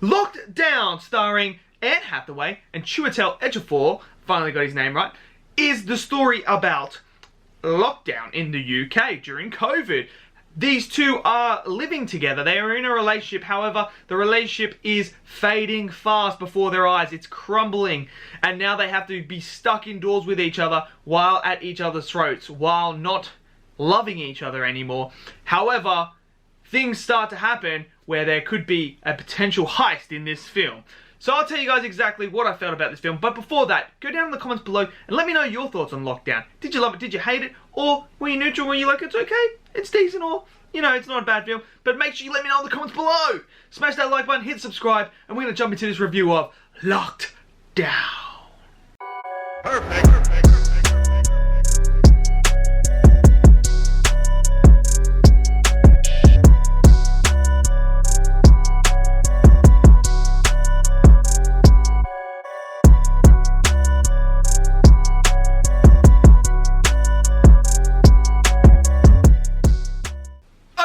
Locked Down, starring Anne Hathaway and Chiwetel Ejiofor, finally got his name right, is the story about lockdown in the UK during COVID. These two are living together. They are in a relationship. However, the relationship is fading fast before their eyes. It's crumbling. And now they have to be stuck indoors with each other while at each other's throats, while not loving each other anymore. However, things start to happen where there could be a potential heist in this film. So I'll tell you guys exactly what I felt about this film. But before that, go down in the comments below and let me know your thoughts on Lockdown. Did you love it? Did you hate it? Or were you neutral? Were you like, it's okay, it's decent, or, you know, it's not a bad film? But make sure you let me know in the comments below. Smash that like button, hit subscribe, and we're going to jump into this review of Locked Down. Perfect.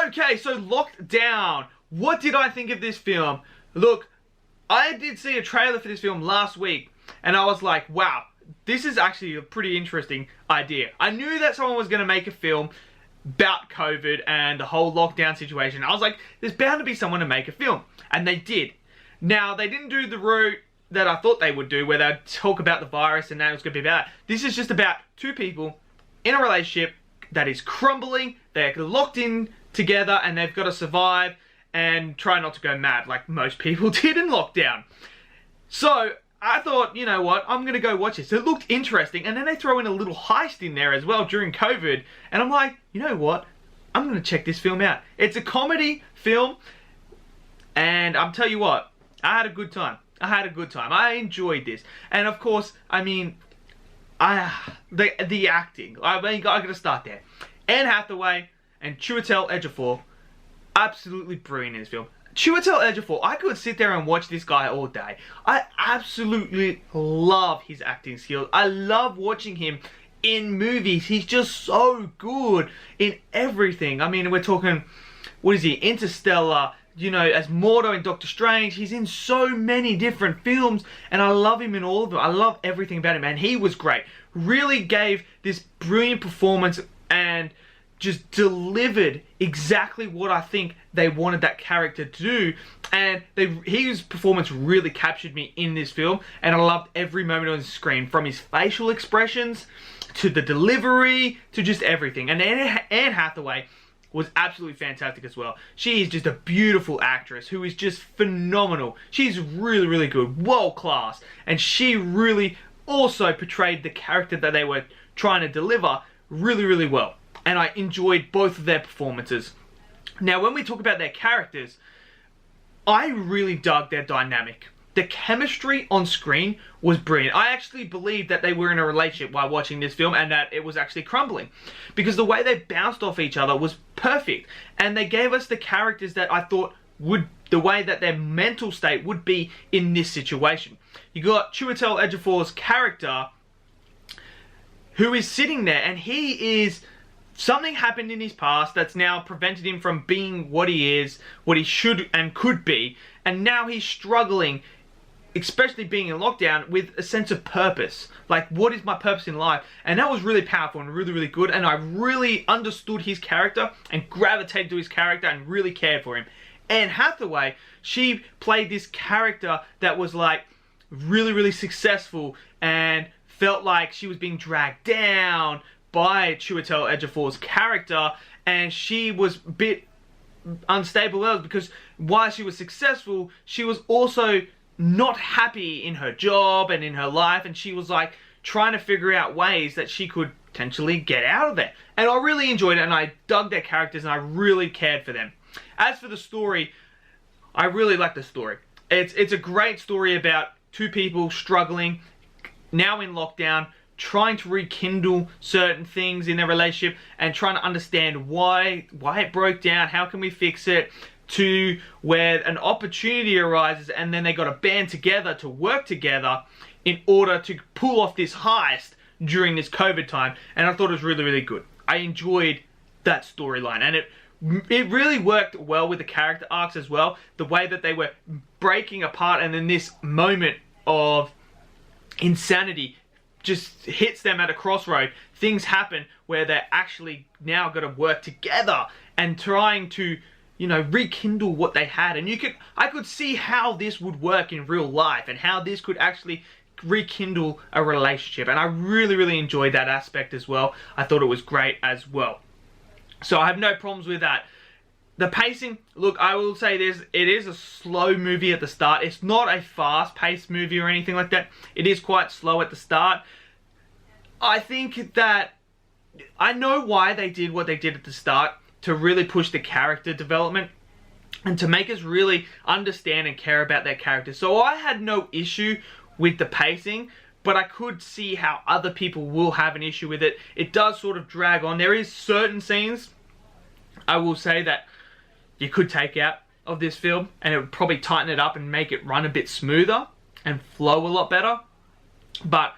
Okay, so Locked Down. What did I think of this film? Look, I did see a trailer for this film last week, and I was like, wow, this is actually a pretty interesting idea. I knew that someone was going to make a film about COVID and the whole lockdown situation. I was like, there's bound to be someone to make a film. And they did. Now, they didn't do the route that I thought they would do, where they'd talk about the virus and that it was going to be about it. This is just about two people in a relationship that is crumbling. They're locked in together and they've got to survive and try not to go mad like most people did in lockdown. So I thought, you know what, I'm gonna go watch this. It looked interesting, and then they throw in a little heist in there as well during COVID, and I'm like, you know what, I'm gonna check this film out. It's a comedy film, and I'm tell you what, I had a good time. I enjoyed this, and of course, I mean, the acting. I gotta start there. Anne Hathaway and Chiwetel Ejiofor, absolutely brilliant in this film. Chiwetel Ejiofor, I could sit there and watch this guy all day. I absolutely love his acting skills. I love watching him in movies. He's just so good in everything. I mean, we're talking, what is he, Interstellar, you know, as Mordo in Doctor Strange. He's in so many different films, and I love him in all of them. I love everything about him, and he was great. Really gave this brilliant performance and just delivered exactly what I think they wanted that character to do, and his performance really captured me in this film, and I loved every moment on the screen, from his facial expressions to the delivery to just everything. And Anne Hathaway was absolutely fantastic as well. She is just a beautiful actress who is just phenomenal. She's really, really good, world class, and she really also portrayed the character that they were trying to deliver really, really well. And I enjoyed both of their performances. Now, when we talk about their characters, I really dug their dynamic. The chemistry on screen was brilliant. I actually believed that they were in a relationship while watching this film, and that it was actually crumbling, because the way they bounced off each other was perfect. And they gave us the characters that I thought would, the way that their mental state would be in this situation. You got Chiwetel Ejiofor's character, who is sitting there, and he is... something happened in his past that's now prevented him from being what he is, what he should and could be, and now he's struggling, especially being in lockdown, with a sense of purpose. Like, what is my purpose in life? And that was really powerful and really, really good, and I really understood his character and gravitated to his character and really cared for him. Anne Hathaway, she played this character that was like really, really successful and felt like she was being dragged down by Chiwetel Ejiofor's character, and she was a bit unstable because while she was successful, she was also not happy in her job and in her life, and she was like trying to figure out ways that she could potentially get out of there. And I really enjoyed it, and I dug their characters, and I really cared for them. As for the story, I really like the story. It's a great story about two people struggling, now in lockdown, trying to rekindle certain things in their relationship and trying to understand why it broke down, how can we fix it, to where an opportunity arises and then they got to band together to work together in order to pull off this heist during this COVID time. And I thought it was really, really good. I enjoyed that storyline, and it it really worked well with the character arcs as well. The way that they were breaking apart, and then this moment of insanity just hits them at a crossroad. Things happen where they're actually now got to work together and trying to, you know, rekindle what they had. And I could see how this would work in real life and how this could actually rekindle a relationship. And I really, really enjoyed that aspect as well. I thought it was great as well. So I have no problems with that. The pacing, look, I will say this, it is a slow movie at the start. It's not a fast-paced movie or anything like that. It is quite slow at the start. I think that, I know why they did what they did at the start, to really push the character development and to make us really understand and care about their characters. So I had no issue with the pacing, but I could see how other people will have an issue with it. It does sort of drag on. There is certain scenes, I will say, that you could take out of this film, and it would probably tighten it up and make it run a bit smoother and flow a lot better. But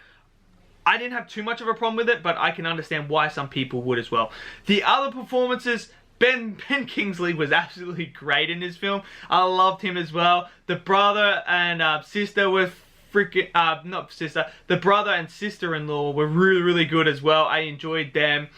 I didn't have too much of a problem with it, but I can understand why some people would as well. The other performances, Ben Kingsley was absolutely great in this film. I loved him as well. The brother and sister were freaking, not sister, the brother and sister-in-law were really, really good as well. I enjoyed them.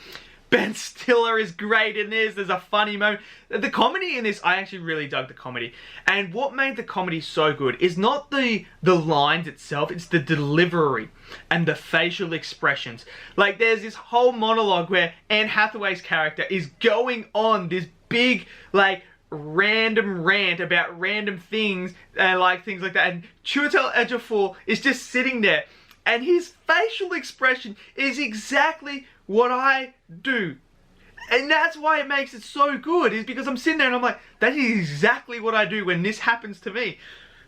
Ben Stiller is great in this. There's a funny moment. The comedy in this, I actually really dug the comedy. And what made the comedy so good is not the lines itself, it's the delivery and the facial expressions. Like, there's this whole monologue where Anne Hathaway's character is going on this big, like, random rant about random things and like things like that. And Chiwetel Ejiofor is just sitting there, and his facial expression is exactly what I do. And that's why it makes it so good, is because I'm sitting there and I'm like, that is exactly what I do when this happens to me.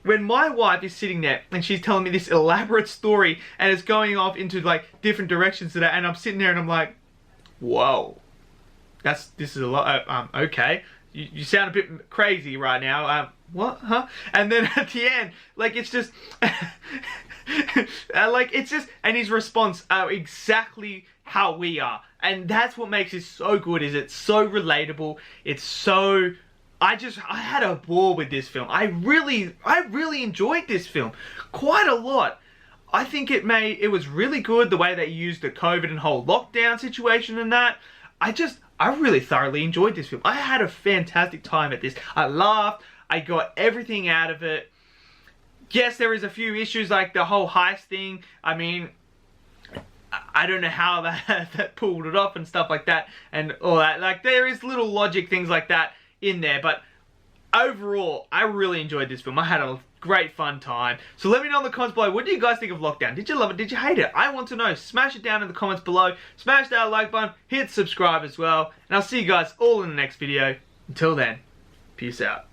When my wife is sitting there and she's telling me this elaborate story and it's going off into like different directions to that, and I'm sitting there and I'm like, whoa, this is a lot. Okay, you sound a bit crazy right now. What? Huh? And then at the end, like, it's just like, it's just, and his response are exactly how we are. And that's what makes it so good, is it's so relatable. It's so, I had a ball with this film. I really enjoyed this film quite a lot. I think it was really good the way they used the COVID and whole lockdown situation and that. I really thoroughly enjoyed this film. I had a fantastic time at this. I laughed. I got everything out of it. Yes, there is a few issues, like the whole heist thing. I mean, I don't know how that pulled it off and stuff like that and all that. Like, there is little logic things like that in there, but overall, I really enjoyed this film. I had a great fun time. So let me know in the comments below, what do you guys think of Lockdown? Did you love it? Did you hate it? I want to know. Smash it down in the comments below. Smash that like button. Hit subscribe as well. And I'll see you guys all in the next video. Until then, peace out.